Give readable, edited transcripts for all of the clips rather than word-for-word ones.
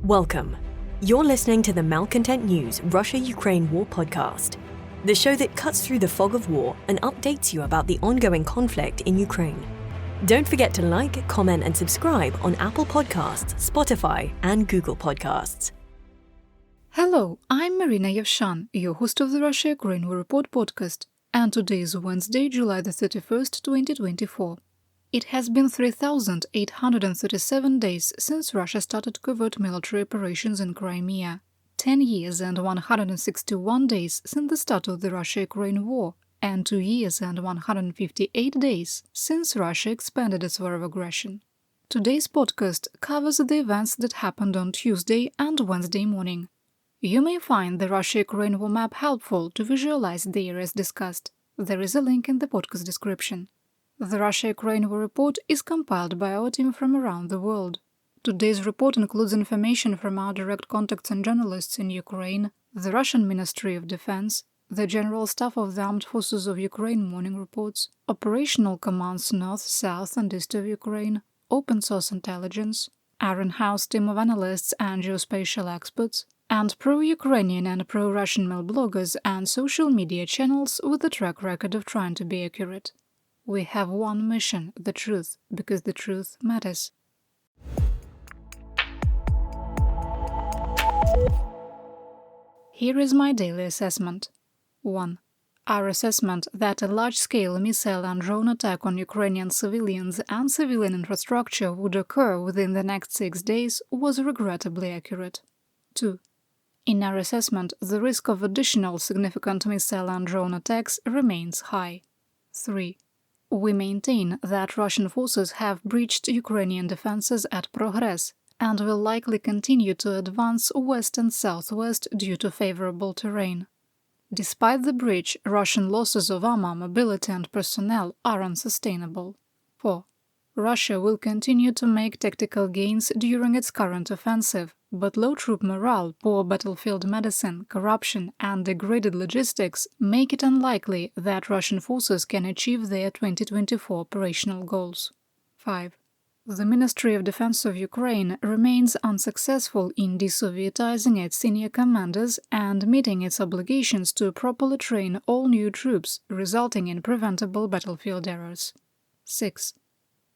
Welcome. You're listening to the Malcontent News Russia-Ukraine War podcast, the show that cuts through the fog of war and updates you about the ongoing conflict in Ukraine. Don't forget to like, comment, and subscribe on Apple Podcasts, Spotify, and Google Podcasts. Hello, I'm Marina Yevshan, your host of the Russia-Ukraine War Report podcast, and today is Wednesday, July the 31st, 2024. It has been 3,837 days since Russia started covert military operations in Crimea, 10 years and 161 days since the start of the Russia-Ukraine war, and 2 years and 158 days since Russia expanded its war of aggression. Today's podcast covers the events that happened on Tuesday and Wednesday morning. You may find the Russia-Ukraine war map helpful to visualize the areas discussed. There is a link in the podcast description. The Russia-Ukraine War Report is compiled by our team from around the world. Today's report includes information from our direct contacts and journalists in Ukraine, the Russian Ministry of Defense, the General Staff of the Armed Forces of Ukraine morning reports, operational commands north, south and east of Ukraine, open source intelligence, our in-house team of analysts and geospatial experts, and pro-Ukrainian and pro-Russian mail bloggers and social media channels with a track record of trying to be accurate. We have one mission, the truth, because the truth matters. Here is my daily assessment. 1. Our assessment that a large-scale missile and drone attack on Ukrainian civilians and civilian infrastructure would occur within the next 6 days was regrettably accurate. 2. In our assessment, the risk of additional significant missile and drone attacks remains high. 3. We maintain that Russian forces have breached Ukrainian defenses at Progress and will likely continue to advance west and southwest due to favorable terrain. Despite the breach, Russian losses of armor, mobility and personnel are unsustainable. 4. Russia will continue to make tactical gains during its current offensive, but low troop morale, poor battlefield medicine, corruption and degraded logistics make it unlikely that Russian forces can achieve their 2024 operational goals. 5. The Ministry of Defense of Ukraine remains unsuccessful in desovietizing its senior commanders and meeting its obligations to properly train all new troops, resulting in preventable battlefield errors. 6.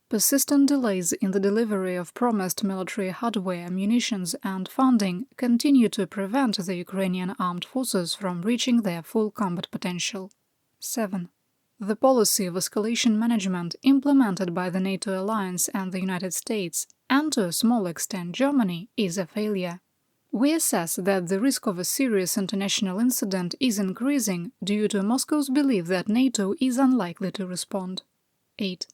Persistent delays in the delivery of promised military hardware, munitions and funding continue to prevent the Ukrainian armed forces from reaching their full combat potential. 7. The policy of escalation management implemented by the NATO alliance and the United States, and to a small extent Germany, is a failure. We assess that the risk of a serious international incident is increasing due to Moscow's belief that NATO is unlikely to respond. 8.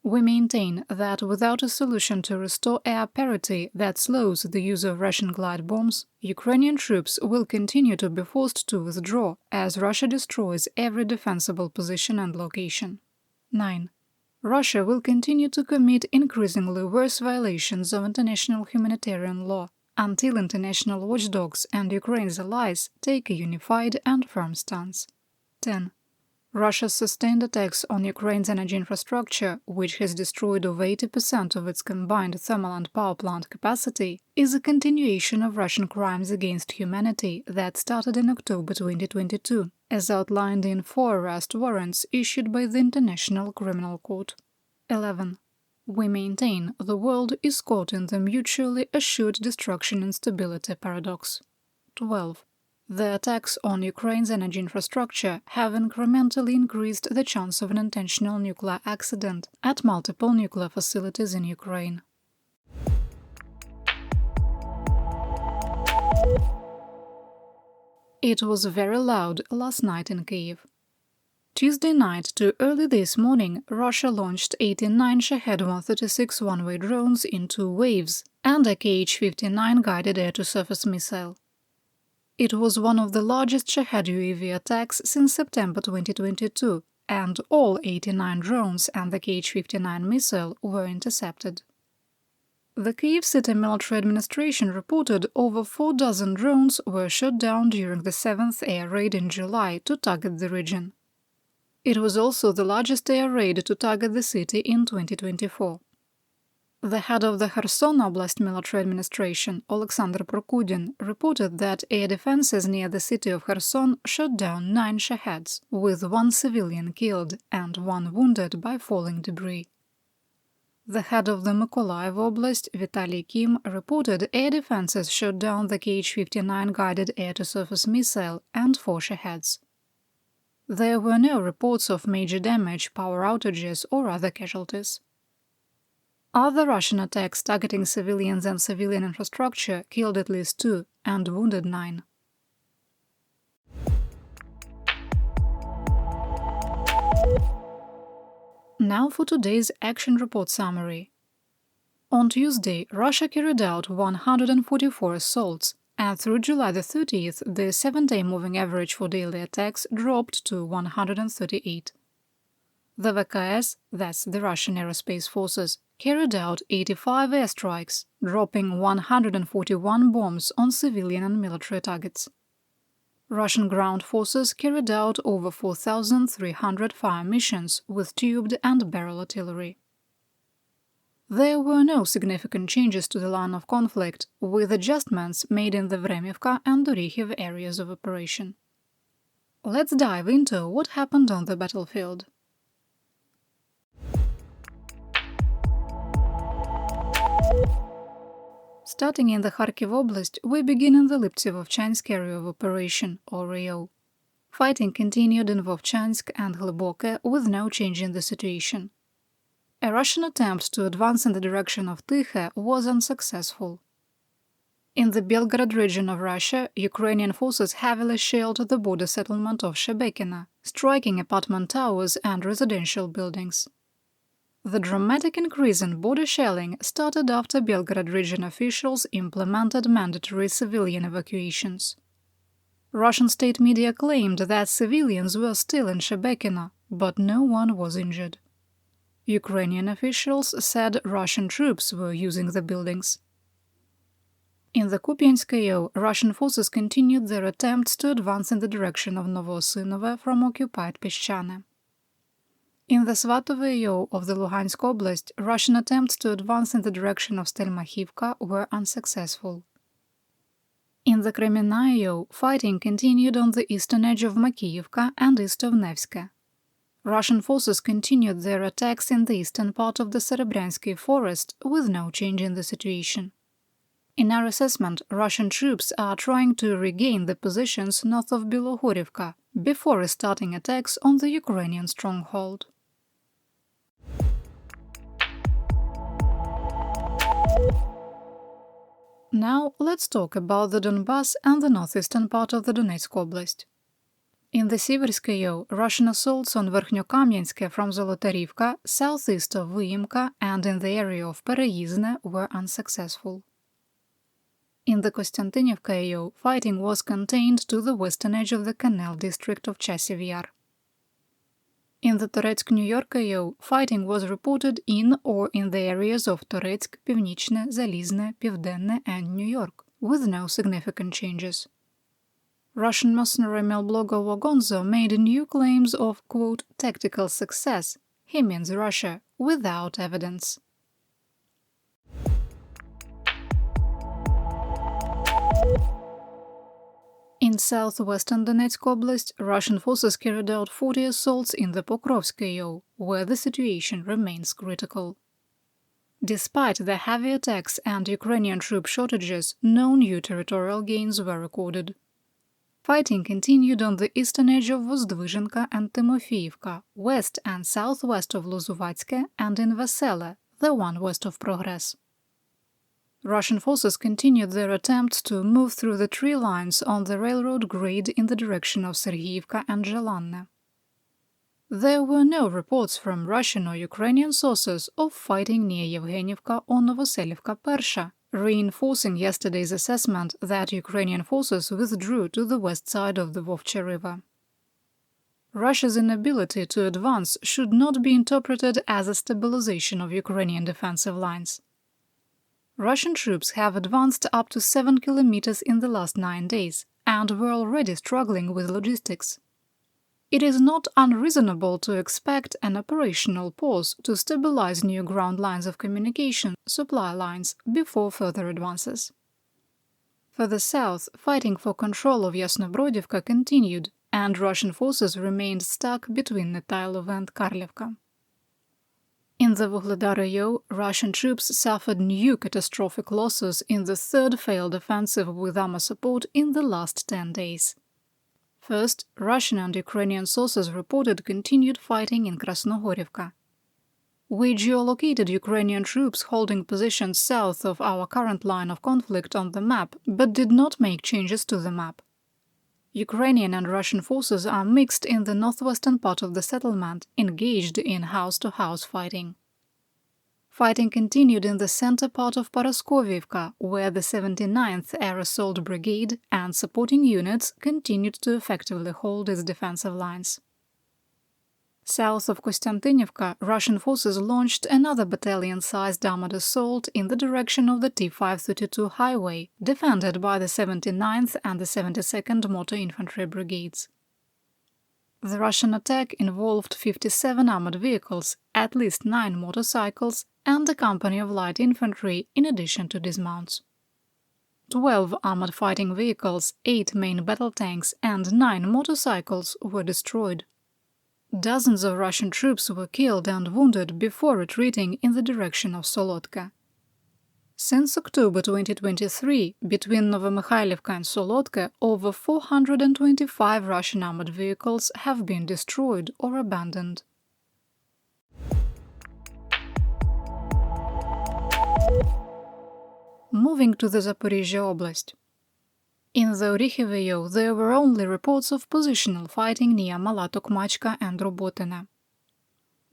We maintain that without a solution to restore air parity that slows the use of Russian glide bombs, Ukrainian troops will continue to be forced to withdraw as Russia destroys every defensible position and location. 9. Russia will continue to commit increasingly worse violations of international humanitarian law until international watchdogs and Ukraine's allies take a unified and firm stance. 10. Russia's sustained attacks on Ukraine's energy infrastructure, which has destroyed over 80% of its combined thermal and power plant capacity, is a continuation of Russian crimes against humanity that started in October 2022, as outlined in 4 arrest warrants issued by the International Criminal Court. 11. We maintain the world is caught in the mutually assured destruction and stability paradox. 12. The attacks on Ukraine's energy infrastructure have incrementally increased the chance of an intentional nuclear accident at multiple nuclear facilities in Ukraine. It was very loud last night in Kyiv. Tuesday night to early this morning, Russia launched 89 Shahed 136 one-way drones in 2 waves and a Kh-59 guided air-to-surface missile. It was one of the largest Shahed UAV attacks since September 2022, and all 89 drones and the Kh-59 missile were intercepted. The Kyiv City Military Administration reported over 4 dozen drones were shot down during the 7th air raid in July to target the region. It was also the largest air raid to target the city in 2024. The head of the Kherson Oblast military administration, Alexander Prokudin, reported that air defenses near the city of Kherson shot down 9 Shaheds, with 1 civilian killed and 1 wounded by falling debris. The head of the Mykolaiv Oblast, Vitaly Kim, reported air defenses shot down the Kh-59 guided air-to-surface missile and 4 Shaheds. There were no reports of major damage, power outages, or other casualties. Other Russian attacks targeting civilians and civilian infrastructure killed at least 2 and wounded 9. Now for today's action report summary. On Tuesday, Russia carried out 144 assaults, and through July the 30th, the 7-day moving average for daily attacks dropped to 138. The VKS, that's the Russian Aerospace Forces, carried out 85 airstrikes, dropping 141 bombs on civilian and military targets. Russian ground forces carried out over 4,300 fire missions with tubed and barrel artillery. There were no significant changes to the line of conflict, with adjustments made in the Vremivka and Orikhiv areas of operation. Let's dive into what happened on the battlefield. Starting in the Kharkiv Oblast, we begin in the Liptsy-Vovchansk area of operation, or AO. Fighting continued in Vovchansk and Hleboke with no change in the situation. A Russian attempt to advance in the direction of Tykhe was unsuccessful. In the Belgorod region of Russia, Ukrainian forces heavily shelled the border settlement of Shebekino, striking apartment towers and residential buildings. The dramatic increase in border shelling started after Belgorod region officials implemented mandatory civilian evacuations. Russian state media claimed that civilians were still in Shebekino, but no one was injured. Ukrainian officials said Russian troops were using the buildings. In the Kupiansk AO, Russian forces continued their attempts to advance in the direction of Novoosinovo from occupied Peshchane. In the Svatove AO of the Luhansk Oblast, Russian attempts to advance in the direction of Stelmachivka were unsuccessful. In the Crimea AO, fighting continued on the eastern edge of Makiyivka and east of Nevske. Russian forces continued their attacks in the eastern part of the Serebryansky forest with no change in the situation. In our assessment, Russian troops are trying to regain the positions north of Bilohorivka before restarting attacks on the Ukrainian stronghold. Now let's talk about the Donbass and the northeastern part of the Donetsk Oblast. In the Siversk AO, Russian assaults on Verkhnyokamyansk from Zolotarivka, southeast of Vyimka, and in the area of Pereizne were unsuccessful. In the Kostantinivka AO, fighting was contained to the western edge of the canal district of Chasiv Yar. In the Toretsk New York AO, fighting was reported in or in the areas of Toretsk, Pivnichne, Zalizne, Pivdenne, and New York, with no significant changes. Russian mercenary mail blogger Wagonzo made new claims of, quote, tactical success, he means Russia, without evidence. In southwestern Donetsk Oblast, Russian forces carried out 40 assaults in the Pokrovsk AO, where the situation remains critical. Despite the heavy attacks and Ukrainian troop shortages, no new territorial gains were recorded. Fighting continued on the eastern edge of Vozdvizhenka and Timofeivka, west and southwest of Lozovatske, and in Vesele, the one west of Progress. Russian forces continued their attempts to move through the tree lines on the railroad grid in the direction of Serhiivka and Zhelanne. There were no reports from Russian or Ukrainian sources of fighting near Yevgenivka or Novoselivka Persha, reinforcing yesterday's assessment that Ukrainian forces withdrew to the west side of the Vovcha River. Russia's inability to advance should not be interpreted as a stabilization of Ukrainian defensive lines. Russian troops have advanced up to 7 kilometers in the last 9 days and were already struggling with logistics. it is not unreasonable to expect an operational pause to stabilize new ground lines of communication, supply lines, before further advances. Further south, fighting for control of Yasnobrodivka continued, and Russian forces remained stuck between Netailov and Karlivka. In the Vuhledar-Yo, Russian troops suffered new catastrophic losses in the third failed offensive with armor support in the last 10 days. First, Russian and Ukrainian sources reported continued fighting in Krasnohorivka. We geolocated Ukrainian troops holding positions south of our current line of conflict on the map, but did not make changes to the map. Ukrainian and Russian forces are mixed in the northwestern part of the settlement, engaged in house-to-house fighting. Fighting continued in the center part of Paraskoviivka, where the 79th Air Assault Brigade and supporting units continued to effectively hold its defensive lines. South of Kostiantynivka, Russian forces launched another battalion-sized armored assault in the direction of the T-532 highway, defended by the 79th and the 72nd Motor Infantry Brigades. The Russian attack involved 57 armored vehicles, at least 9 motorcycles, and a company of light infantry in addition to dismounts. 12 armored fighting vehicles, 8 main battle tanks, and 9 motorcycles were destroyed. Dozens of Russian troops were killed and wounded before retreating in the direction of Solotka. Since October 2023, between Novomykhailivka and Solotka, over 425 Russian armored vehicles have been destroyed or abandoned. Moving to the Zaporizhzhia Oblast. In the Orikhive-Yo, there were only reports of positional fighting near Mala Tokmachka and Robotine.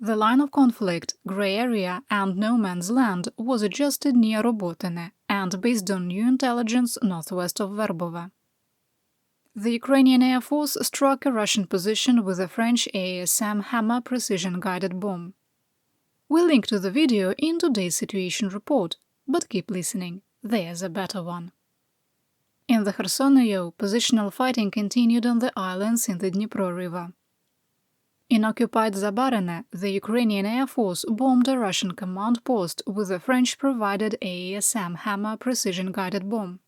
The line of conflict, grey area and no man's land was adjusted near Robotine and based on new intelligence northwest of Verbove. The Ukrainian Air Force struck a Russian position with a French AASM Hammer precision-guided bomb. We'll link to the video in today's situation report, but keep listening, there's a better one. In the Kherson-Yo, positional fighting continued on the islands in the Dnipro River. In occupied Zabarine, the Ukrainian Air Force bombed a Russian command post with a French-provided AASM Hammer precision-guided bomb.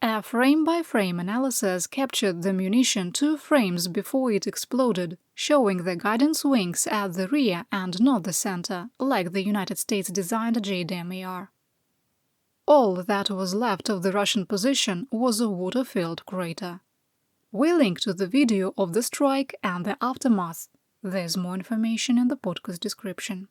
A frame-by-frame analysis captured the munition 2 frames before it exploded, showing the guidance wings at the rear and not the center, like the United States-designed JDAM-ER. All that was left of the Russian position was a water-filled crater. We link to the video of the strike and the aftermath. There's more information in the podcast description.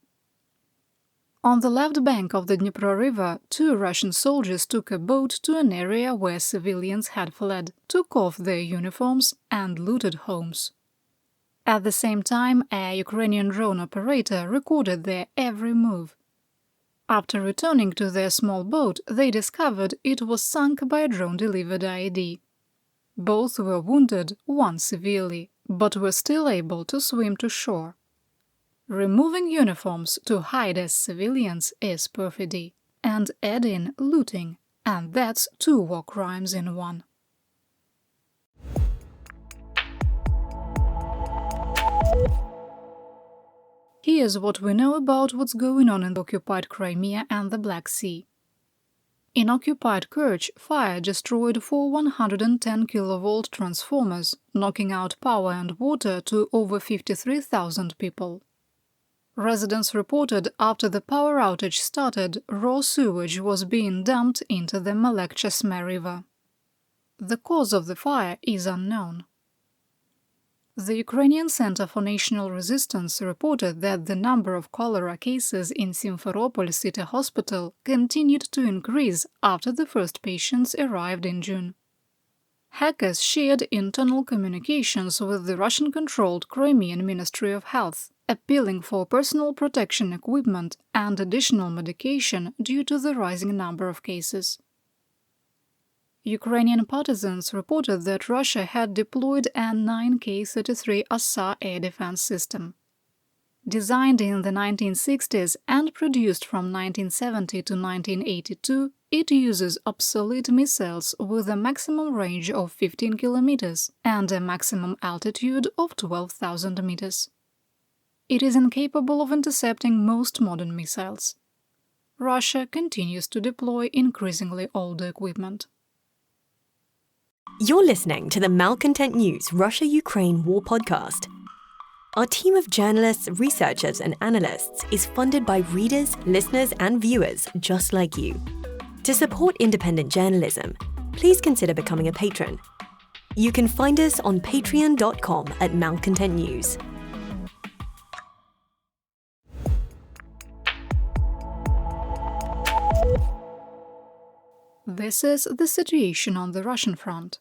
On the left bank of the Dnipro River, 2 Russian soldiers took a boat to an area where civilians had fled, took off their uniforms and looted homes. At the same time, a Ukrainian drone operator recorded their every move. After returning to their small boat, they discovered it was sunk by a drone-delivered IED. Both were wounded, one severely, but were still able to swim to shore. Removing uniforms to hide as civilians is perfidy, and add in looting, and that's 2 war crimes in one. Here's what we know about what's going on in the occupied Crimea and the Black Sea. In occupied Kerch, fire destroyed 4 110 kV transformers, knocking out power and water to over 53,000 people. Residents reported after the power outage started, raw sewage was being dumped into the Malek-Chesme River. The cause of the fire is unknown. The Ukrainian Center for National Resistance reported that the number of cholera cases in Simferopol City Hospital continued to increase after the first patients arrived in June. Hackers shared internal communications with the Russian-controlled Crimean Ministry of Health, appealing for personal protection equipment and additional medication due to the rising number of cases. Ukrainian partisans reported that Russia had deployed a 9K-33 Asa air defense system. Designed in the 1960s and produced from 1970 to 1982, it uses obsolete missiles with a maximum range of 15 kilometers and a maximum altitude of 12,000 meters. It is incapable of intercepting most modern missiles. Russia continues to deploy increasingly older equipment. You're listening to the Malcontent News Russia-Ukraine War Podcast. Our team of journalists, researchers, and analysts is funded by readers, listeners, and viewers just like you. To support independent journalism, please consider becoming a patron. You can find us on patreon.com/malcontentnews. This is the situation on the Russian front.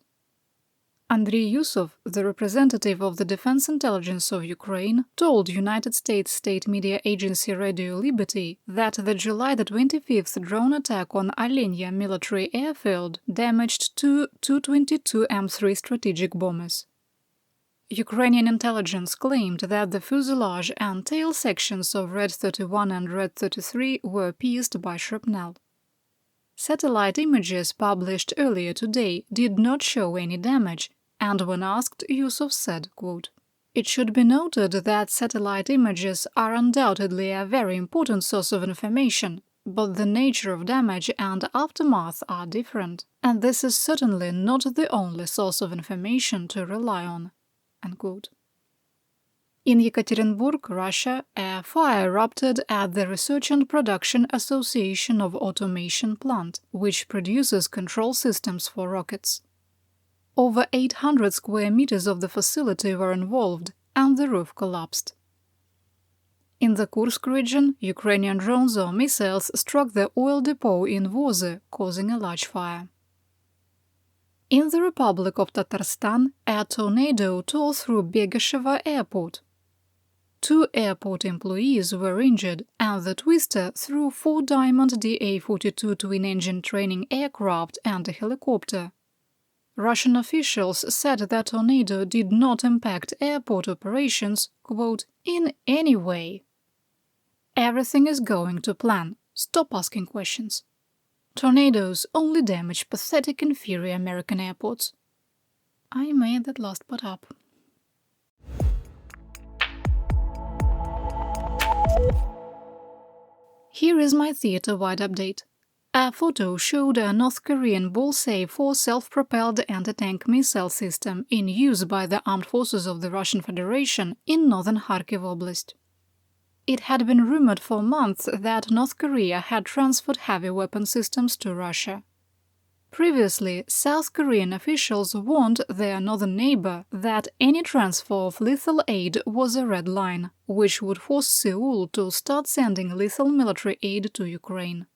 Andriy Yusov, the representative of the Defense Intelligence of Ukraine, told United States state media agency Radio Liberty that the July 25th drone attack on Alenia military airfield damaged two Tu-22 M3 strategic bombers. Ukrainian intelligence claimed that the fuselage and tail sections of Red 31 and Red 33 were pierced by shrapnel. Satellite images published earlier today did not show any damage, and when asked, Yusov said, quote, "It should be noted that satellite images are undoubtedly a very important source of information, but the nature of damage and aftermath are different, and this is certainly not the only source of information to rely on." Unquote. In Yekaterinburg, Russia, a fire erupted at the Research and Production Association of Automation plant, which produces control systems for rockets. Over 800 square meters of the facility were involved, and the roof collapsed. In the Kursk region, Ukrainian drones or missiles struck the oil depot in Vozy, causing a large fire. In the Republic of Tatarstan, a tornado tore through Begesheva airport. 2 airport employees were injured, and the twister threw 4 Diamond Da-42 twin-engine training aircraft and a helicopter. Russian officials said the tornado did not impact airport operations, quote, "in any way." Everything is going to plan. Stop asking questions. Tornadoes only damage pathetic inferior American airports. I made that last part up. Here is my theater-wide update. A photo showed a North Korean Bullseye 4 self-propelled anti-tank missile system in use by the armed forces of the Russian Federation in northern Kharkiv Oblast. It had been rumored for months that North Korea had transferred heavy weapon systems to Russia. Previously, South Korean officials warned their northern neighbor that any transfer of lethal aid was a red line, which would force Seoul to start sending lethal military aid to Ukraine.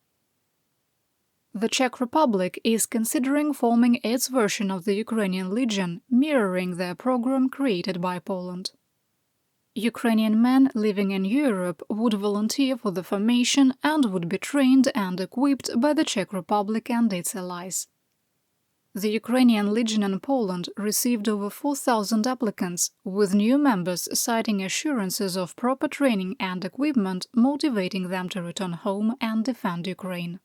The Czech Republic is considering forming its version of the Ukrainian Legion, mirroring the program created by Poland. Ukrainian men living in Europe would volunteer for the formation and would be trained and equipped by the Czech Republic and its allies. The Ukrainian Legion in Poland received over 4,000 applicants, with new members citing assurances of proper training and equipment motivating them to return home and defend Ukraine.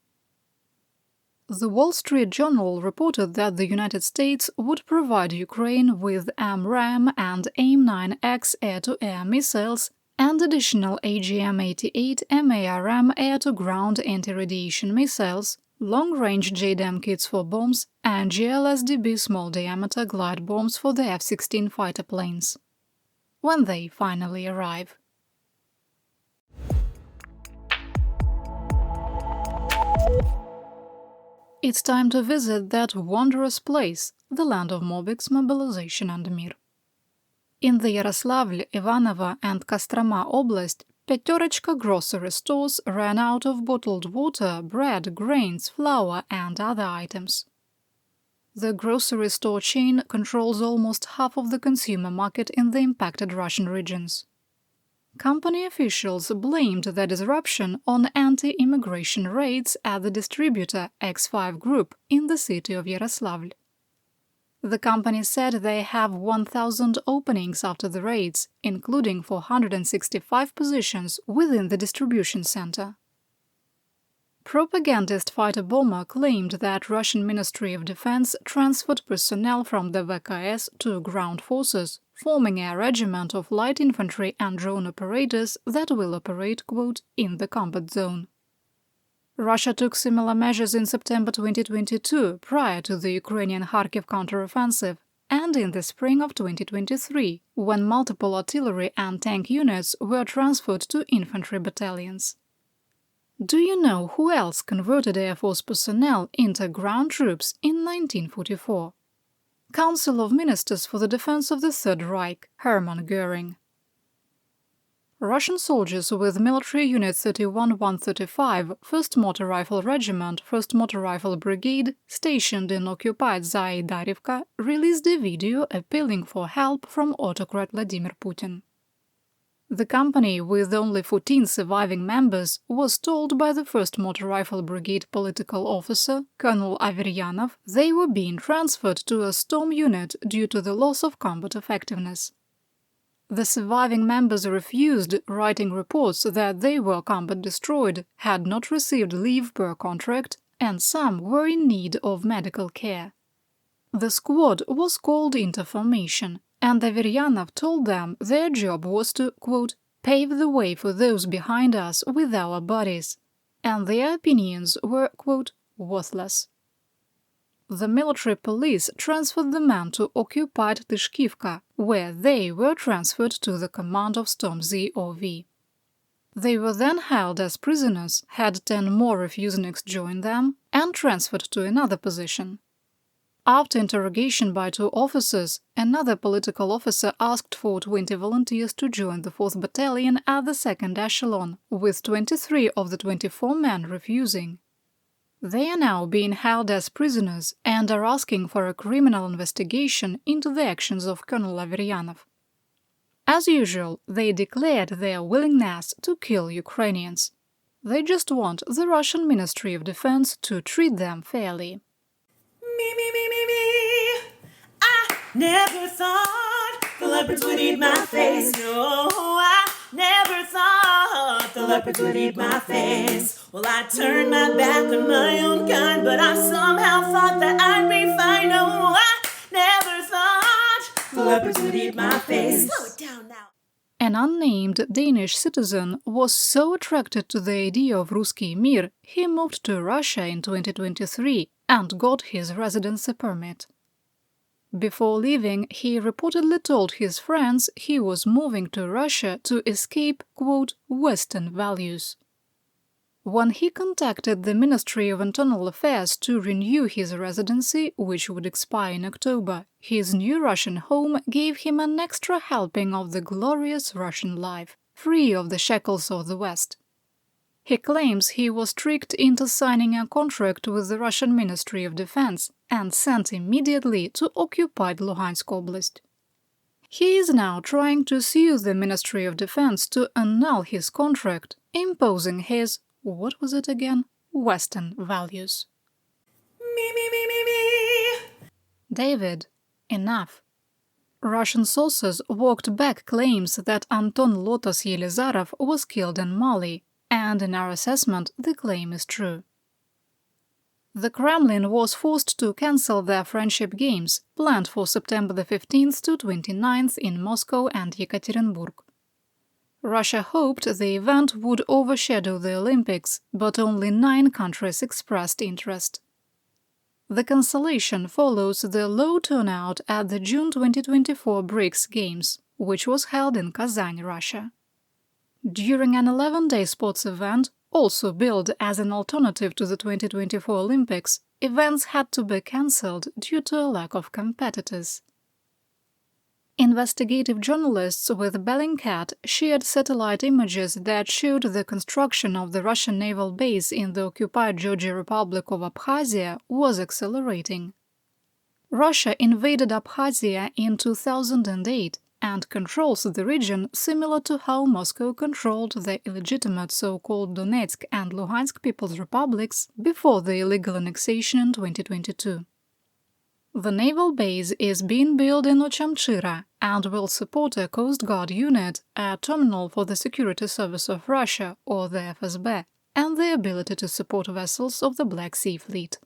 The Wall Street Journal reported that the United States would provide Ukraine with AMRAAM and AIM-9X air-to-air missiles and additional AGM-88 MARM air-to-ground anti-radiation missiles, long-range JDAM kits for bombs, and GLSDB small-diameter glide bombs for the F-16 fighter planes. When they finally arrive. It's time to visit that wondrous place, the land of Mobix, mobilization and mir. In the Yaroslavl, Ivanovo and Kostroma Oblast, Peterechka grocery stores ran out of bottled water, bread, grains, flour and other items. The grocery store chain controls almost half of the consumer market in the impacted Russian regions. Company officials blamed the disruption on anti-immigration raids at the distributor X5 Group in the city of Yaroslavl. The company said they have 1,000 openings after the raids, including 465 positions within the distribution center. Propagandist fighter bomber claimed that Russian Ministry of Defense transferred personnel from the VKS to ground forces, forming a regiment of light infantry and drone operators that will operate, quote, in the combat zone. Russia took similar measures in September 2022, prior to the Ukrainian Kharkiv counteroffensive, and in the spring of 2023, when multiple artillery and tank units were transferred to infantry battalions. Do you know who else converted Air Force personnel into ground troops in 1944? Council of Ministers for the Defense of the Third Reich, Hermann Göring. Russian soldiers with military unit 31135, 1st Motor Rifle Regiment, 1st Motor Rifle Brigade, stationed in occupied Zaidarivka, released a video appealing for help from autocrat Vladimir Putin. The company, with only 14 surviving members, was told by the 1st Motor Rifle Brigade political officer, Colonel Averyanov, they were being transferred to a Storm unit due to the loss of combat effectiveness. The surviving members refused, writing reports that they were combat destroyed, had not received leave per contract, and some were in need of medical care. The squad was called into formation, and Averyanov told them their job was to, quote, pave the way for those behind us with our bodies, and their opinions were, quote, worthless. The military police transferred the men to occupied Tyshkivka, where they were transferred to the command of Storm ZOV. They were then held as prisoners, had 10 more refuseniks join them, and transferred to another position. After interrogation by 2 officers, another political officer asked for 20 volunteers to join the 4th Battalion at the 2nd echelon, with 23 of the 24 men refusing. They are now being held as prisoners and are asking for a criminal investigation into the actions of Colonel Averyanov. As usual, they declared their willingness to kill Ukrainians. They just want the Russian Ministry of Defense to treat them fairly. I never thought the leopards would eat my face. No, I never thought the leopards would eat my face. Well, I turned my back on my own kind, but I somehow thought that I'd be fine. No, I never thought the leopards would eat my face. Slow it down now. An unnamed Danish citizen was so attracted to the idea of Ruski Mir, he moved to Russia in 2023 and got his residency permit. Before leaving, he reportedly told his friends he was moving to Russia to escape, quote, Western values. When he contacted the Ministry of Internal Affairs to renew his residency, which would expire in October, his new Russian home gave him an extra helping of the glorious Russian life, free of the shackles of the West. He claims he was tricked into signing a contract with the Russian Ministry of Defense and sent immediately to occupied Luhansk Oblast. He is now trying to sue the Ministry of Defense to annul his contract, imposing his, what was it again, Western values. Me. David, enough. Russian sources walked back claims that Anton Lotas Yelizarov was killed in Mali, and in our assessment, the claim is true. The Kremlin was forced to cancel their Friendship Games, planned for September the 15th to 29th in Moscow and Yekaterinburg. Russia hoped the event would overshadow the Olympics, but only 9 countries expressed interest. The cancellation follows the low turnout at the June 2024 BRICS Games, which was held in Kazan, Russia. During an 11-day sports event, also billed as an alternative to the 2024 Olympics, events had to be cancelled due to a lack of competitors. Investigative journalists with Bellingcat shared satellite images that showed the construction of the Russian naval base in the occupied Georgian Republic of Abkhazia was accelerating. Russia invaded Abkhazia in 2008 and controls the region similar to how Moscow controlled the illegitimate so-called Donetsk and Luhansk People's Republics before the illegal annexation in 2022. The naval base is being built in Ochamchira and will support a Coast Guard unit, a terminal for the Security Service of Russia, or the FSB, and the ability to support vessels of the Black Sea Fleet.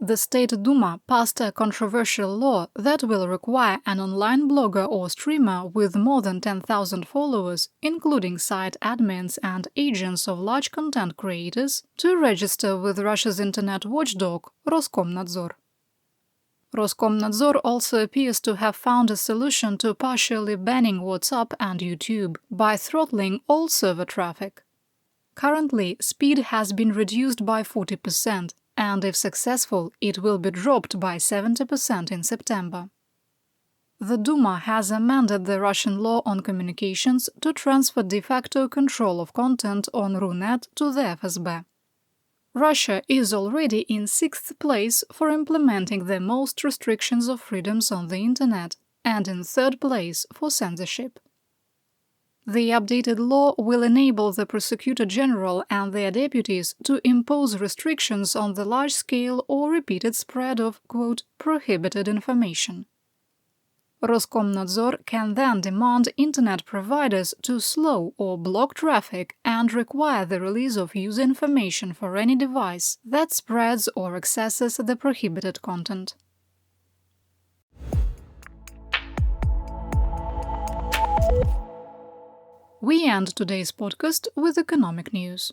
The State Duma passed a controversial law that will require an online blogger or streamer with more than 10,000 followers, including site admins and agents of large content creators, to register with Russia's internet watchdog, Roskomnadzor. Roskomnadzor also appears to have found a solution to partially banning WhatsApp and YouTube by throttling all server traffic. Currently, speed has been reduced by 40%, and if successful, it will be dropped by 70% in September. The Duma has amended the Russian law on communications to transfer de facto control of content on Runet to the FSB. Russia is already in 6th place for implementing the most restrictions of freedoms on the Internet, and in 3rd place for censorship. The updated law will enable the Prosecutor General and their deputies to impose restrictions on the large-scale or repeated spread of, quote, prohibited information. Roskomnadzor can then demand Internet providers to slow or block traffic and require the release of user information for any device that spreads or accesses the prohibited content. We end today's podcast with economic news.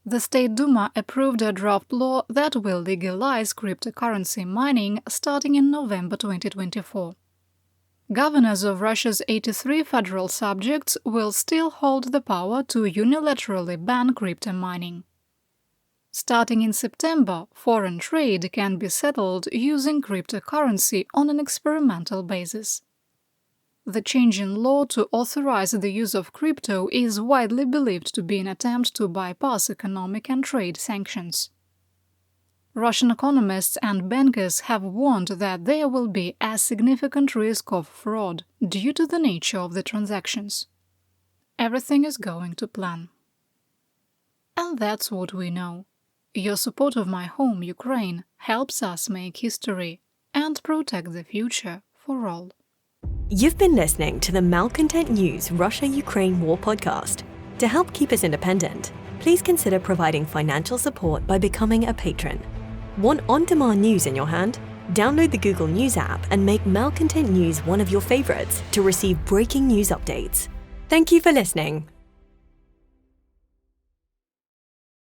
The State Duma approved a draft law that will legalize cryptocurrency mining starting in November 2024. Governors of Russia's 83 federal subjects will still hold the power to unilaterally ban crypto mining. Starting in September, foreign trade can be settled using cryptocurrency on an experimental basis. The change in law to authorize the use of crypto is widely believed to be an attempt to bypass economic and trade sanctions. Russian economists and bankers have warned that there will be a significant risk of fraud due to the nature of the transactions. Everything is going to plan. And that's what we know. Your support of my home, Ukraine, helps us make history and protect the future for all. You've been listening to the Malcontent News Russia-Ukraine War podcast. To help keep us independent, please consider providing financial support by becoming a patron. Want on-demand news in your hand? Download the Google News app and make Malcontent News one of your favorites to receive breaking news updates. Thank you for listening.